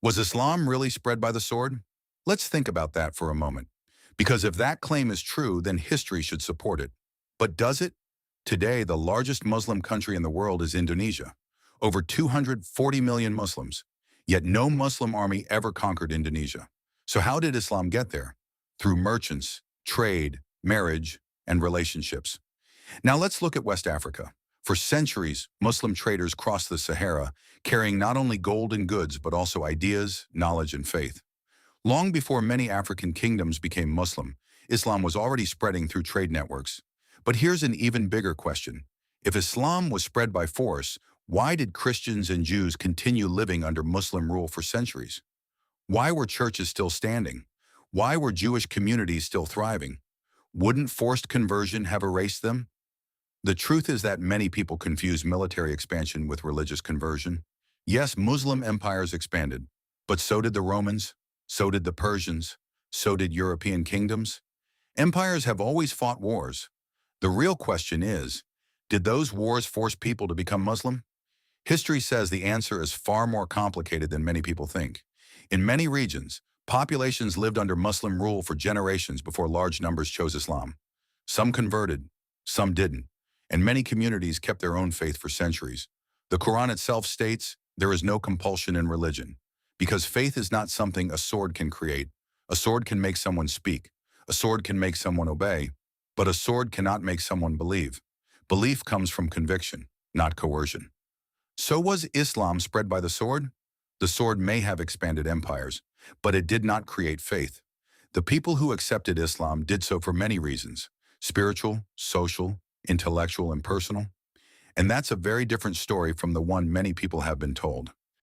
Was Islam really spread by the sword? Let's think about that for a moment. Because if that claim is true, then history should support it. But does it? Today, the largest Muslim country in the world is Indonesia. Over 240 million Muslims. Yet no Muslim army ever conquered Indonesia. So how did Islam get there? Through merchants, trade, marriage, and relationships. Now let's look at West Africa. For centuries, Muslim traders crossed the Sahara, carrying not only gold and goods, but also ideas, knowledge, and faith. Long before many African kingdoms became Muslim, Islam was already spreading through trade networks. But here's an even bigger question. If Islam was spread by force, why did Christians and Jews continue living under Muslim rule for centuries? Why were churches still standing? Why were Jewish communities still thriving? Wouldn't forced conversion have erased them? The truth is that many people confuse military expansion with religious conversion. Yes, Muslim empires expanded, but so did the Romans, so did the Persians, so did European kingdoms. Empires have always fought wars. The real question is, did those wars force people to become Muslim? History says the answer is far more complicated than many people think. In many regions, populations lived under Muslim rule for generations before large numbers chose Islam. Some converted, some didn't, and many communities kept their own faith for centuries. The Quran itself states, there is no compulsion in religion, because faith is not something a sword can create. A sword can make someone speak. A sword can make someone obey, but a sword cannot make someone believe. Belief comes from conviction, not coercion. So was Islam spread by the sword? The sword may have expanded empires, but it did not create faith. The people who accepted Islam did so for many reasons: spiritual, social, intellectual, and personal. And that's a very different story from the one many people have been told.